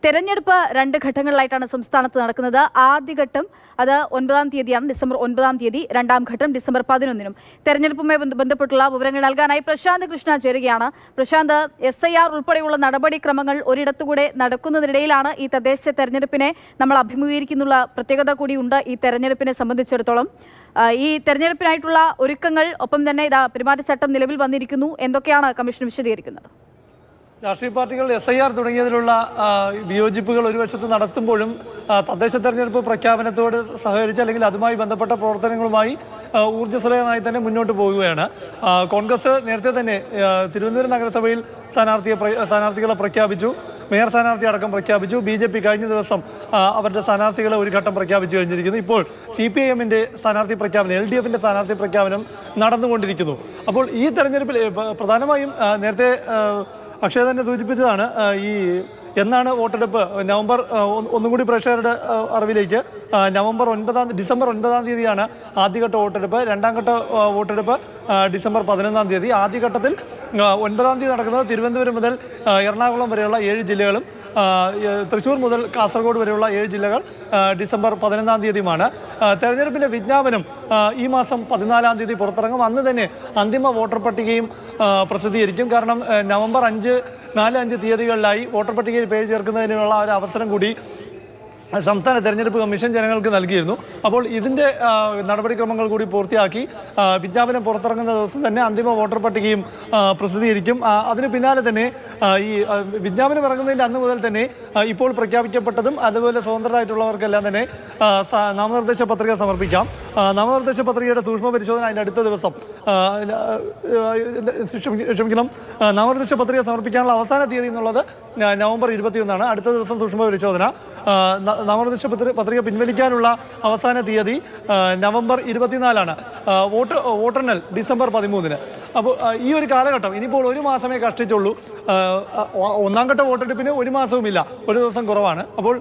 തെരഞ്ഞെടുപ്പ് 2 ഘട്ടങ്ങളിലായിട്ടാണ് സംസ്ഥാനത്ത് നടക്കുന്നത്. ആദ്യഘട്ടം അത് 9-ാം തീയതിയാണ്, ഡിസംബർ 9-ാം തീയതി. രണ്ടാം ഘട്ടം ഡിസംബർ 11-നും. തെരഞ്ഞെടുപ്പുമായി ബന്ധപ്പെട്ടുള്ള വിവരങ്ങൾ നൽകാനായി പ്രശാന്ത് കൃഷ്ണ ചേരുകയാണ്. പ്രശാന്ത്, SIR ഉൾപ്പെടെയുള്ള നടപടിക്രമങ്ങൾ ഒരിടത്തുകൂടെ നടക്കുന്നതിനിടയിലാണ് ഈ തദ്ദേശ തെരഞ്ഞെടുപ്പിനെ നമ്മൾ അഭിമുഖീകരിക്കുന്നുള്ള പ്രത്യേകത കൂടിയുണ്ട്. ഈ തെരഞ്ഞെടുപ്പിനെ സംബന്ധിച്ചിടത്തോളം ഈ തെരഞ്ഞെടുപ്പിനായിട്ടുള്ള ഒരുക്കങ്ങൾ, ഒപ്പം തന്നെ പെരുമാറ്റച്ചട്ടം നിലവിൽ വന്നിരിക്കുന്നു. എന്തൊക്കെയാണ് കമ്മീഷൻ വിശദീകരിക്കുന്നത്? രാഷ്ട്രീയ പാർട്ടികൾ SIR തുടങ്ങിയതിലുള്ള വിയോജിപ്പുകൾ ഒരു വശത്ത് നടത്തുമ്പോഴും തദ്ദേശ തെരഞ്ഞെടുപ്പ് പ്രഖ്യാപനത്തോട് സഹകരിച്ച് അല്ലെങ്കിൽ അതുമായി ബന്ധപ്പെട്ട പ്രവർത്തനങ്ങളുമായി ഊർജ്ജസ്വലമായി തന്നെ മുന്നോട്ട് പോവുകയാണ്. കോൺഗ്രസ് നേരത്തെ തന്നെ തിരുവനന്തപുരം നഗരസഭയിൽ സ്ഥാനാർത്ഥികളെ പ്രഖ്യാപിച്ചു. മേയർ സ്ഥാനാർത്ഥി അടക്കം പ്രഖ്യാപിച്ചു. BJP കഴിഞ്ഞ ദിവസം അവരുടെ സ്ഥാനാർത്ഥികളെ ഒരു ഘട്ടം പ്രഖ്യാപിച്ചു കഴിഞ്ഞിരിക്കുന്നു. ഇപ്പോൾ CPIM-ന്റെ സ്ഥാനാർത്ഥി പ്രഖ്യാപനം, LDF-ന്റെ സ്ഥാനാർത്ഥി പ്രഖ്യാപനം നടന്നുകൊണ്ടിരിക്കുന്നു. അപ്പോൾ ഈ തെരഞ്ഞെടുപ്പിൽ പ്രധാനമായും നേരത്തെ അക്ഷയ തന്നെ സൂചിപ്പിച്ചതാണ്, ഈ എന്നാണ് വോട്ടെടുപ്പ്, നവംബർ, ഒന്നുകൂടി പ്രേക്ഷകരുടെ അറിവിലേക്ക്, ഡിസംബർ 9-ാം തീയതിയാണ് ആദ്യഘട്ട വോട്ടെടുപ്പ്. രണ്ടാം ഘട്ട വോട്ടെടുപ്പ് ഡിസംബർ 11-ാം തീയതി. ആദ്യഘട്ടത്തിൽ 9-ാം തീയതി നടക്കുന്നത് തിരുവനന്തപുരം മുതൽ എറണാകുളം വരെയുള്ള 7 ജില്ലകളും, തൃശ്ശൂർ മുതൽ കാസർഗോഡ് വരെയുള്ള 7 ജില്ലകൾ ഡിസംബർ 11-ാം തീയതിയുമാണ്. തെരഞ്ഞെടുപ്പിൻ്റെ വിജ്ഞാപനം ഈ മാസം 14-ാം തീയതി പുറത്തിറങ്ങും. അന്ന് തന്നെ അന്തിമ വോട്ടർ പട്ടികയും പ്രസിദ്ധീകരിക്കും. കാരണം നവംബർ 4-5 തീയതികളിലായി വോട്ടർ പട്ടികയിൽ പേര് ചേർക്കുന്നതിനുള്ള ഒരു അവസരം കൂടി സംസ്ഥാന തെരഞ്ഞെടുപ്പ് കമ്മീഷൻ ജനങ്ങൾക്ക് നൽകിയിരുന്നു. അപ്പോൾ ഇതിൻ്റെ നടപടിക്രമങ്ങൾ കൂടി പൂർത്തിയാക്കി വിജ്ഞാപനം പുറത്തിറങ്ങുന്ന ദിവസം തന്നെ അന്തിമ വോട്ടർ പട്ടികയും പ്രസിദ്ധീകരിക്കും. അതിന് പിന്നാലെ തന്നെ ഈ വിജ്ഞാപനം ഇറങ്ങുന്നതിൻ്റെ അന്ന് മുതൽ തന്നെ ഇപ്പോൾ പ്രഖ്യാപിക്കപ്പെട്ടതും അതുപോലെ സ്വതന്ത്രരായിട്ടുള്ളവർക്കെല്ലാം തന്നെ നാമനിർദ്ദേശ പത്രിക സമർപ്പിക്കാം. നാമനിർദ്ദേശ പത്രികയുടെ സൂക്ഷ്മ പരിശോധന അതിൻ്റെ അടുത്ത ദിവസം, നാമനിർദ്ദേശ പത്രിക സമർപ്പിക്കാനുള്ള അവസാന തീയതി എന്നുള്ളത് നവംബർ 21-ആണ്. അടുത്ത ദിവസം സൂക്ഷ്മ പരിശോധന. നാമനിർദ്ദേശ പത്രിക പിൻവലിക്കാനുള്ള അവസാന തീയതി നവംബർ 24-ആണ്. വോട്ടെണ്ണൽ ഡിസംബർ 13-ന്. അപ്പോൾ ഈ ഒരു കാലഘട്ടം ഇനിയിപ്പോൾ ഒരു മാസമേ കഷ്ടിച്ചുള്ളൂ. ഒന്നാം ഘട്ട വോട്ടെടുപ്പിന് ഒരു മാസവുമില്ല, ഒരു ദിവസം കുറവാണ്. അപ്പോൾ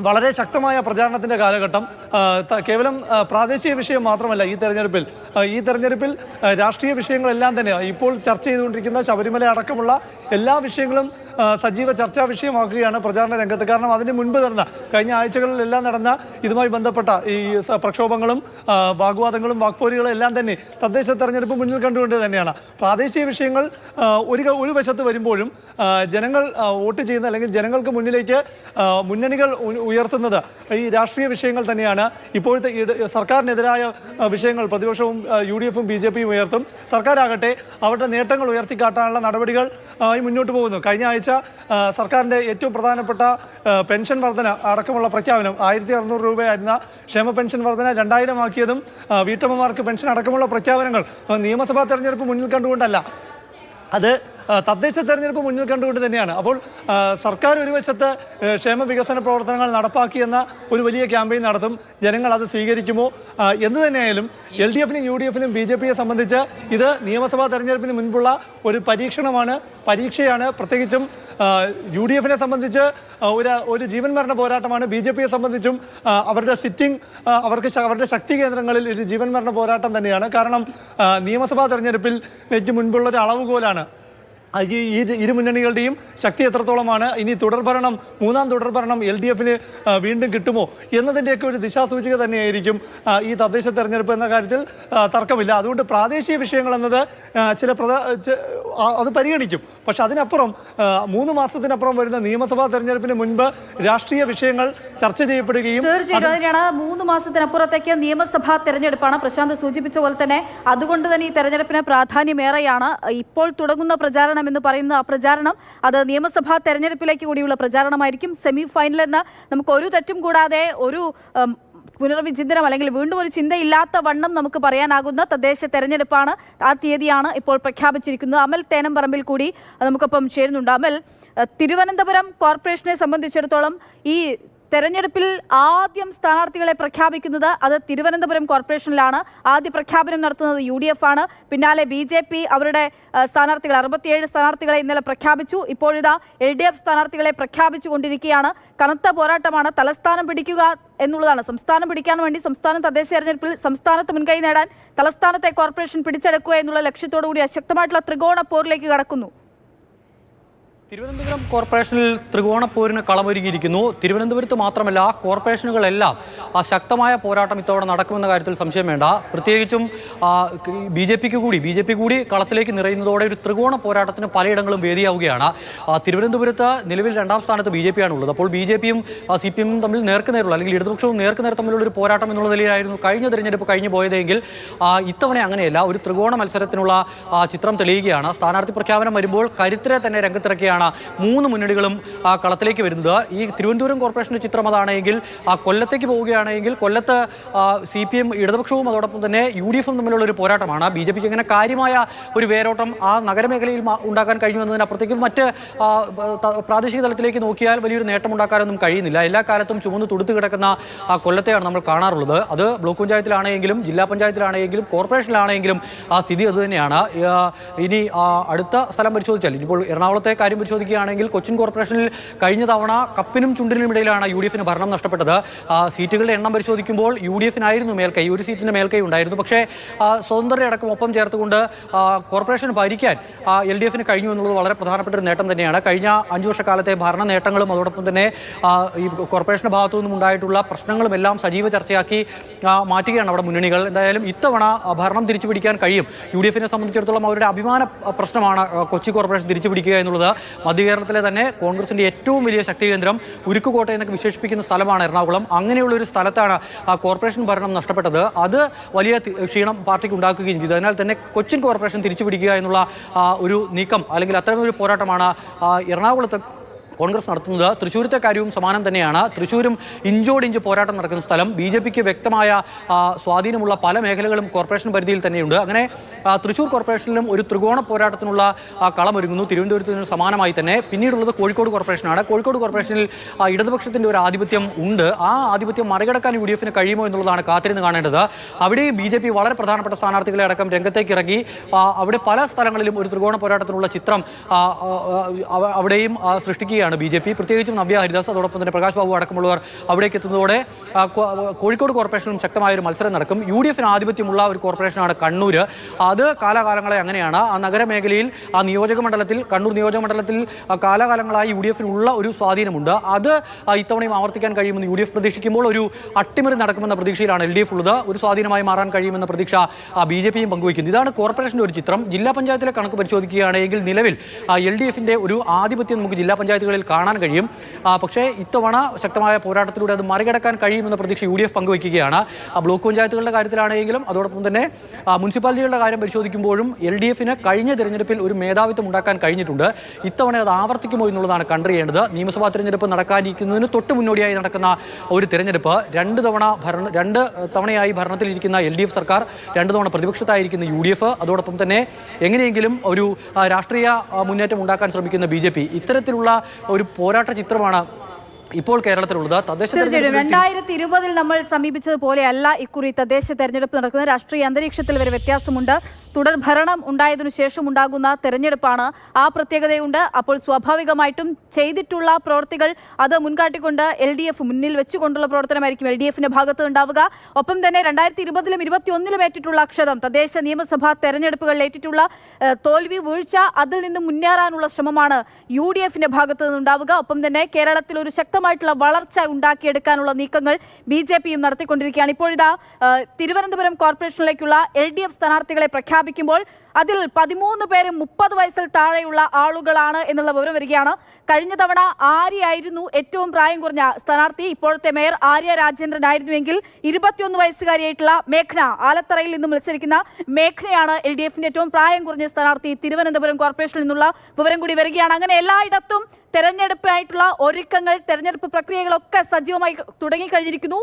വളരെ ശക്തമായ പ്രചാരണത്തിൻ്റെ കാലഘട്ടം. കേവലം പ്രാദേശിക വിഷയം മാത്രമല്ല ഈ തെരഞ്ഞെടുപ്പിൽ രാഷ്ട്രീയ വിഷയങ്ങളെല്ലാം തന്നെ ഇപ്പോൾ ചർച്ച ചെയ്തുകൊണ്ടിരിക്കുന്ന ശബരിമല അടക്കമുള്ള എല്ലാ വിഷയങ്ങളും സജീവ ചർച്ചാ വിഷയമാക്കുകയാണ് പ്രചാരണ രംഗത്ത്. കാരണം അതിന് മുൻപ് കഴിഞ്ഞ ആഴ്ചകളിലെല്ലാം നടന്ന ഇതുമായി ബന്ധപ്പെട്ട ഈ പ്രക്ഷോഭങ്ങളും വാഗ്വാദങ്ങളും വാക്പോരുകളും എല്ലാം തന്നെ തദ്ദേശ തെരഞ്ഞെടുപ്പ് മുന്നിൽ കണ്ടുകൊണ്ട് തന്നെയാണ്. പ്രാദേശിക വിഷയങ്ങൾ ഒരു വശത്ത് വരുമ്പോഴും ജനങ്ങൾ വോട്ട് ചെയ്യുന്ന അല്ലെങ്കിൽ ജനങ്ങൾക്ക് മുന്നിലേക്ക് മുന്നണികൾ ഉയർത്തുന്നത് ഈ രാഷ്ട്രീയ വിഷയങ്ങൾ തന്നെയാണ്. ഇപ്പോഴത്തെ സർക്കാരിനെതിരായ വിഷയങ്ങൾ പ്രതിപക്ഷവും UDF-ഉം BJP-യും ഉയർത്തും. സർക്കാരാകട്ടെ അവരുടെ നേട്ടങ്ങൾ ഉയർത്തിക്കാട്ടാനുള്ള നടപടികൾ മുന്നോട്ട് പോകുന്നു. കഴിഞ്ഞ ആഴ്ച സർക്കാരിൻ്റെ ഏറ്റവും പ്രധാനപ്പെട്ട പെൻഷൻ വർധന അടക്കമുള്ള പ്രഖ്യാപനം, 1600 രൂപയായിരുന്ന ക്ഷേമ പെൻഷൻ വർധന 2000 ആക്കിയതും, വീട്ടമ്മമാർക്ക് പെൻഷൻ അടക്കമുള്ള പ്രഖ്യാപനങ്ങൾ നിയമസഭാ തെരഞ്ഞെടുപ്പ് മുന്നിൽ കണ്ടുകൊണ്ടല്ല, അത് തദ്ദേശ തെരഞ്ഞെടുപ്പ് മുന്നിൽ കണ്ടുകൊണ്ട് തന്നെയാണ്. അപ്പോൾ സർക്കാർ ഒരു വശത്ത് ക്ഷേമ വികസന പ്രവർത്തനങ്ങൾ നടപ്പാക്കിയെന്ന ഒരു വലിയ ക്യാമ്പയിൻ നടത്തും. ജനങ്ങൾ അത് സ്വീകരിക്കുമോ എന്ന് തന്നെയായാലും LDF-നും UDF-നും BJP-യെ സംബന്ധിച്ച് ഇത് നിയമസഭാ തെരഞ്ഞെടുപ്പിന് മുൻപുള്ള ഒരു പരീക്ഷയാണ്. പ്രത്യേകിച്ചും UDF-നെ സംബന്ധിച്ച് ഒരു ജീവൻ മരണ പോരാട്ടമാണ്. BJP-യെ സംബന്ധിച്ചും അവരുടെ അവരുടെ ശക്തി കേന്ദ്രങ്ങളിൽ ഒരു ജീവൻ മരണ പോരാട്ടം തന്നെയാണ്. കാരണം നിയമസഭാ തെരഞ്ഞെടുപ്പിലേക്ക് മുൻപുള്ള ഒരു അളവുകോലാണ് ഈ ഇരു മുന്നണികളുടെയും ശക്തി എത്രത്തോളമാണ്. ഇനി മൂന്നാം തുടർഭരണം LDF-ന് വീണ്ടും കിട്ടുമോ എന്നതിൻ്റെയൊക്കെ ഒരു ദിശാസൂചിക തന്നെയായിരിക്കും ഈ തദ്ദേശ തെരഞ്ഞെടുപ്പ് എന്ന കാര്യത്തിൽ തർക്കമില്ല. അതുകൊണ്ട് പ്രാദേശിക വിഷയങ്ങൾ എന്നത് അത് പരിഗണിക്കും. പക്ഷെ അതിനപ്പുറം 3 മാസത്തിനപ്പുറം വരുന്ന നിയമസഭാ തെരഞ്ഞെടുപ്പിന് മുൻപ് രാഷ്ട്രീയ വിഷയങ്ങൾ ചർച്ച ചെയ്യപ്പെടുകയും, തീർച്ചയായും 3 മാസത്തിനപ്പുറത്തേക്ക് നിയമസഭാ തെരഞ്ഞെടുപ്പാണ്. പ്രശാന്ത് സൂചിപ്പിച്ച പോലെ തന്നെ അതുകൊണ്ട് തന്നെ ഈ തെരഞ്ഞെടുപ്പിന് പ്രാധാന്യമേറെയാണ്. ഇപ്പോൾ തുടങ്ങുന്ന പ്രചാരണം എന്ന് പറയുന്ന ആ പ്രചാരണം അത് നിയമസഭാ തെരഞ്ഞെടുപ്പിലേക്ക് കൂടിയുള്ള പ്രചാരണമായിരിക്കും. സെമി ഫൈനൽ എന്ന് നമുക്ക് ഒരു തെറ്റും കൂടാതെ ഒരു പുനർവിചിന്തനം അല്ലെങ്കിൽ വീണ്ടും ഒരു ചിന്തയില്ലാത്ത വണ്ണം നമുക്ക് പറയാനാകുന്ന തദ്ദേശ തെരഞ്ഞെടുപ്പാണ്. ആ തീയതിയാണ് ഇപ്പോൾ പ്രഖ്യാപിച്ചിരിക്കുന്നത്. അമൽ തേനംപറമ്പിൽ കൂടി നമുക്കൊപ്പം ചേരുന്നുണ്ട്. അമൽ, തിരുവനന്തപുരം കോർപ്പറേഷനെ സംബന്ധിച്ചിടത്തോളം ഈ തെരഞ്ഞെടുപ്പിൽ ആദ്യം സ്ഥാനാർത്ഥികളെ പ്രഖ്യാപിക്കുന്നത് അത് തിരുവനന്തപുരം കോർപ്പറേഷനിലാണ്. ആദ്യ പ്രഖ്യാപനം നടത്തുന്നത് UDF ആണ്. പിന്നാലെ BJP അവരുടെ സ്ഥാനാർത്ഥികൾ 67 സ്ഥാനാർത്ഥികളെ ഇന്നലെ പ്രഖ്യാപിച്ചു. ഇപ്പോഴിതാ LDF സ്ഥാനാർത്ഥികളെ പ്രഖ്യാപിച്ചു കൊണ്ടിരിക്കുകയാണ്. കനത്ത പോരാട്ടമാണ്. തലസ്ഥാനം പിടിക്കുക എന്നുള്ളതാണ്. സംസ്ഥാനം പിടിക്കാൻ വേണ്ടി സംസ്ഥാന തദ്ദേശ തെരഞ്ഞെടുപ്പിൽ സംസ്ഥാനത്ത് മുൻകൈ നേടാൻ തലസ്ഥാനത്തെ കോർപ്പറേഷൻ പിടിച്ചെടുക്കുക എന്നുള്ള ലക്ഷ്യത്തോടു കൂടി ശക്തമായിട്ടുള്ള ത്രികോണ പോരിലേക്ക് കടക്കുന്നു. തിരുവനന്തപുരം കോർപ്പറേഷനിൽ ത്രികോണപ്പോരിന് കളമൊരുങ്ങിയിരിക്കുന്നു. തിരുവനന്തപുരത്ത് മാത്രമല്ല, കോർപ്പറേഷനുകളെല്ലാം ശക്തമായ പോരാട്ടം ഇത്തവണ നടക്കുമെന്ന കാര്യത്തിൽ സംശയം വേണ്ട. പ്രത്യേകിച്ചും ബി ജെ പി കൂടി കളത്തിലേക്ക് നിറയുന്നതോടെ ഒരു ത്രികോണ പോരാട്ടത്തിന് പലയിടങ്ങളും വേദിയാവുകയാണ്. തിരുവനന്തപുരത്ത് നിലവിൽ 2ാം സ്ഥാനത്ത് BJP ആണുള്ളത്. അപ്പോൾ BJP-യും CPM തമ്മിൽ നേർക്കുനേരുള്ള, അല്ലെങ്കിൽ ഇടതുപക്ഷവും നേർക്കുനേർ തമ്മിലുള്ള ഒരു പോരാട്ടം എന്നുള്ള നിലയിലായിരുന്നു കഴിഞ്ഞ തെരഞ്ഞെടുപ്പ് കഴിഞ്ഞു പോയതെങ്കിൽ ഇത്തവണ അങ്ങനെയല്ല. ഒരു ത്രികോണ മത്സരത്തിനുള്ള ചിത്രം തെളിയുകയാണ്. സ്ഥാനാർത്ഥി പ്രഖ്യാപനം വരുമ്പോൾ കരുത്തരെ തന്നെ രംഗത്തിറക്കിയാണ് 3 മുന്നണികളും കളത്തിലേക്ക് വരുന്നത്. ഈ തിരുവനന്തപുരം കോർപ്പറേഷന്റെ ചിത്രം അതാണെങ്കിൽ കൊല്ലത്തേക്ക് പോവുകയാണെങ്കിൽ കൊല്ലത്ത് CPM ഇടതുപക്ഷവും അതോടൊപ്പം തന്നെ UDF-ഉം തമ്മിലുള്ള ഒരു പോരാട്ടമാണ്. BJP-ക്ക് അങ്ങനെ കാര്യമായ ഒരു വേരോട്ടം ആ നഗരമേഖലയിൽ ഉണ്ടാക്കാൻ കഴിഞ്ഞു എന്നതിനപ്പുറത്തേക്കും മറ്റ് പ്രാദേശിക തലത്തിലേക്ക് നോക്കിയാൽ വലിയൊരു നേട്ടമുണ്ടാക്കാനൊന്നും കഴിയുന്നില്ല. എല്ലാ കാലത്തും ചുമന്ന് തുടുത്തു കിടക്കുന്ന കൊല്ലത്തെയാണ് നമ്മൾ കാണാറുള്ളത്. അത് ബ്ലോക്ക് പഞ്ചായത്തിലാണെങ്കിലും ജില്ലാ പഞ്ചായത്തിലാണെങ്കിലും കോർപ്പറേഷനിലാണെങ്കിലും ആ സ്ഥിതി അതുതന്നെയാണ്. ഇനി അടുത്ത സ്ഥലം പരിശോധിച്ചാൽ ഇപ്പോൾ എറണാകുളത്തെ കാര്യം പരിശോധിക്കുകയാണെങ്കിൽ കൊച്ചിൻ കോർപ്പറേഷനിൽ കഴിഞ്ഞ തവണ കപ്പിനും ചുണ്ടിനും ഇടയിലാണ് UDF-ന് ഭരണം നഷ്ടപ്പെട്ടത്. സീറ്റുകളുടെ എണ്ണം പരിശോധിക്കുമ്പോൾ UDF-നായിരുന്നു മേൽക്കൈ, ഒരു സീറ്റിന് മേൽക്കൈ ഉണ്ടായിരുന്നു. പക്ഷേ സ്വതന്ത്രരെ അടക്കം ഒപ്പം ചേർത്തുകൊണ്ട് കോർപ്പറേഷൻ ഭരിക്കാൻ LDF-ന് കഴിഞ്ഞു എന്നുള്ളത് വളരെ പ്രധാനപ്പെട്ട ഒരു നേട്ടം തന്നെയാണ്. കഴിഞ്ഞ 5 വർഷക്കാലത്തെ ഭരണ നേട്ടങ്ങളും അതോടൊപ്പം തന്നെ ഈ കോർപ്പറേഷന്റെ ഭാഗത്തു നിന്നും ഉണ്ടായിട്ടുള്ള പ്രശ്നങ്ങളും എല്ലാം സജീവ ചർച്ചയാക്കി മാറ്റുകയാണ് അവിടെ മുന്നണികൾ. എന്തായാലും ഇത്തവണ ഭരണം തിരിച്ചു പിടിക്കാൻ കഴിയും. UDF-നെ സംബന്ധിച്ചിടത്തോളം അവരുടെ അഭിമാന പ്രശ്നമാണ് കൊച്ചി കോർപ്പറേഷൻ തിരിച്ചു പിടിക്കുക എന്നുള്ളത്. മധ്യകേരളത്തിലെ തന്നെ കോൺഗ്രസിന്റെ ഏറ്റവും വലിയ ശക്തി കേന്ദ്രം ഉരുക്കുകോട്ട എന്നൊക്കെ വിശേഷിപ്പിക്കുന്ന സ്ഥലമാണ് എറണാകുളം. അങ്ങനെയുള്ള ഒരു സ്ഥലത്താണ് കോർപ്പറേഷൻ ഭരണം നഷ്ടപ്പെട്ടത്. അത് വലിയ ക്ഷീണം പാർട്ടിക്ക് ഉണ്ടാക്കുകയും ചെയ്തു. അതിനാൽ തന്നെ കൊച്ചിൻ കോർപ്പറേഷൻ തിരിച്ചു പിടിക്കുക എന്നുള്ള ഒരു നീക്കം അല്ലെങ്കിൽ അത്തരമൊരു പോരാട്ടമാണ് എറണാകുളത്ത് കോൺഗ്രസ് നടത്തുന്നത്. തൃശ്ശൂരത്തെ കാര്യവും സമാനം തന്നെയാണ്. തൃശ്ശൂരും ഇഞ്ചോടിഞ്ച് പോരാട്ടം നടക്കുന്ന സ്ഥലം. BJP-ക്ക് വ്യക്തമായ സ്വാധീനമുള്ള പല മേഖലകളും കോർപ്പറേഷൻ പരിധിയിൽ തന്നെയുണ്ട്. അങ്ങനെ തൃശ്ശൂർ കോർപ്പറേഷനിലും ഒരു ത്രികോണ പോരാട്ടത്തിനുള്ള കളമൊരുങ്ങുന്നു. തിരുവനന്തപുരത്തിന് സമാനമായി തന്നെ. പിന്നീടുള്ളത് കോഴിക്കോട് കോർപ്പറേഷനാണ്. കോഴിക്കോട് കോർപ്പറേഷനിൽ ഇടതുപക്ഷത്തിൻ്റെ ഒരു ആധിപത്യം ഉണ്ട്. ആ ആധിപത്യം മറികടക്കാൻ UDF-ന് കഴിയുമോ എന്നുള്ളതാണ് കാത്തിരുന്ന് കാണേണ്ടത്. അവിടെ BJP വളരെ പ്രധാനപ്പെട്ട സ്ഥാനാർത്ഥികളെ അടക്കം രംഗത്തേക്ക് ഇറങ്ങി അവിടെ പല സ്ഥലങ്ങളിലും ഒരു ത്രികോണ പോരാട്ടത്തിനുള്ള ചിത്രം അവിടെയും സൃഷ്ടിക്കുക BJP. പ്രത്യേകിച്ചും നവ്യ ഹരിദാസ് അതോടൊപ്പം തന്നെ പ്രകാശ് ബാബു അടക്കമുള്ളവർ അവിടേക്ക് എത്തുന്നതോടെ കോഴിക്കോട് കോർപ്പറേഷനും ശക്തമായൊരു മത്സരം നടക്കും. UDF-ന് ആധിപത്യമുള്ള ഒരു കോർപ്പറേഷനാണ് കണ്ണൂർ. അത് കാലാകാലങ്ങളെ അങ്ങനെയാണ്. ആ നഗരമേഖലയിൽ ആ നിയോജകമണ്ഡലത്തിൽ കണ്ണൂർ നിയോജകമണ്ഡലത്തിൽ കാലാകാലങ്ങളായി UDF-നുള്ള ഒരു സ്വാധീനമുണ്ട്. അത് ഇത്തവണയും ആവർത്തിക്കാൻ കഴിയുമെന്ന് UDF പ്രതീക്ഷിക്കുമ്പോൾ ഒരു അട്ടിമറി നടക്കുമെന്ന പ്രതീക്ഷയിലാണ് LDF ഉള്ളത്. ഒരു സ്വാധീനമായി മാറാൻ കഴിയുമെന്ന പ്രതീക്ഷ BJP-യും പങ്കുവയ്ക്കുന്നു. ഇതാണ് കോർപ്പറേഷൻ്റെ ഒരു ചിത്രം. ജില്ലാ പഞ്ചായത്തിലെ കണക്ക് പരിശോധിക്കുകയാണെങ്കിൽ നിലവിൽ LDF-ന്റെ ഒരു ആധിപത്യം നമുക്ക് ജില്ലാ പഞ്ചായത്തുകളിൽ കാണാൻ കഴിയും. പക്ഷേ ഇത്തവണ ശക്തമായ പോരാട്ടത്തിലൂടെ അത് മറികടക്കാൻ കഴിയുമെന്ന പ്രതീക്ഷ UDF പങ്കുവയ്ക്കുകയാണ്. ബ്ലോക്ക് പഞ്ചായത്തുകളുടെ കാര്യത്തിലാണെങ്കിലും അതോടൊപ്പം തന്നെ മുനിസിപ്പാലിറ്റികളുടെ കാര്യം പരിശോധിക്കുമ്പോഴും LDF-ന് കഴിഞ്ഞ തെരഞ്ഞെടുപ്പിൽ ഒരു മേധാവിത്വം ഉണ്ടാക്കാൻ കഴിഞ്ഞിട്ടുണ്ട്. ഇത്തവണ അത് ആവർത്തിക്കുമോ എന്നുള്ളതാണ് കണ്ടറിയേണ്ടത്. നിയമസഭാ തെരഞ്ഞെടുപ്പ് നടക്കാനിരിക്കുന്നതിന് തൊട്ട് മുന്നോടിയായി നടക്കുന്ന ഒരു തെരഞ്ഞെടുപ്പ്. 2 തവണയായി ഭരണത്തിലിരിക്കുന്ന LDF സർക്കാർ, 2 തവണ പ്രതിപക്ഷത്തായിരിക്കുന്ന UDF, അതോടൊപ്പം തന്നെ എങ്ങനെയെങ്കിലും ഒരു രാഷ്ട്രീയ മുന്നേറ്റം ഉണ്ടാക്കാൻ ശ്രമിക്കുന്ന BJP. ഇത്തരത്തിലുള്ള ഒരു പോരാട്ട ചിത്രമാണ് ഇപ്പോൾ കേരളത്തിലുള്ളത്. തദ്ദേശ തെരഞ്ഞെടുപ്പ് 2020 നമ്മൾ സമീപിച്ചതുപോലെയല്ല ഇക്കുറി തദ്ദേശ തെരഞ്ഞെടുപ്പ് നടക്കുന്നത്. രാഷ്ട്രീയ അന്തരീക്ഷത്തിൽ വരെ വ്യത്യാസമുണ്ട്. തുടർ ഭരണം ഉണ്ടായതിനു ശേഷം ഉണ്ടാകുന്ന തെരഞ്ഞെടുപ്പാണ്. ആ പ്രത്യേകതയുണ്ട്. അപ്പോൾ സ്വാഭാവികമായിട്ടും ചെയ്തിട്ടുള്ള പ്രവൃത്തികൾ അത് മുൻകാട്ടിക്കൊണ്ട് LDF മുന്നിൽ വെച്ചുകൊണ്ടുള്ള പ്രവർത്തനമായിരിക്കും LDF-ന്റെ ഭാഗത്ത് ഉണ്ടാവുക. ഒപ്പം തന്നെ 2020-ലും 2021-ലും ഏറ്റിട്ടുള്ള അക്ഷതം, തദ്ദേശ നിയമസഭാ തെരഞ്ഞെടുപ്പുകളിൽ ഏറ്റിട്ടുള്ള തോൽവി, വീഴ്ച, അതിൽ നിന്ന് മുന്നേറാനുള്ള ശ്രമമാണ് UDF-ന്റെ ഭാഗത്ത് നിന്നുണ്ടാവുക. ഒപ്പം തന്നെ കേരളത്തിൽ ഒരു ശക്തമായിട്ടുള്ള വളർച്ച ഉണ്ടാക്കിയെടുക്കാനുള്ള നീക്കങ്ങൾ BJP-യും നടത്തിക്കൊണ്ടിരിക്കുകയാണ്. ഇപ്പോഴിതാ തിരുവനന്തപുരം കോർപ്പറേഷനിലേക്കുള്ള LDF സ്ഥാനാർത്ഥികളെ പ്രഖ്യാപിക്കുമ്പോൾ അതിൽ 13 പേരും 30 വയസ്സിൽ താഴെയുള്ള ആളുകളാണ് എന്നുള്ള വിവരം വരികയാണ്. കഴിഞ്ഞ തവണ ആര്യായിരുന്നു ഏറ്റവും പ്രായം കുറഞ്ഞ സ്ഥാനാർത്ഥി. ഇപ്പോഴത്തെ മേയർ ആര്യ രാജേന്ദ്രൻ ആയിരുന്നുവെങ്കിൽ 21 വയസ്സുകാരിയായിട്ടുള്ള മേഘ്ന, ആലത്തറയിൽ നിന്നും മത്സരിക്കുന്ന മേഘ്നയാണ് LDF-ന്റെ ഏറ്റവും പ്രായം കുറഞ്ഞ സ്ഥാനാർത്ഥി. തിരുവനന്തപുരം കോർപ്പറേഷനിൽ നിന്നുള്ള വിവരം കൂടി വരികയാണ്. അങ്ങനെ എല്ലായിടത്തും തെരഞ്ഞെടുപ്പായിട്ടുള്ള ഒരുക്കങ്ങൾ, തെരഞ്ഞെടുപ്പ് പ്രക്രിയകളൊക്കെ സജീവമായി തുടങ്ങിക്കഴിഞ്ഞിരിക്കുന്നു.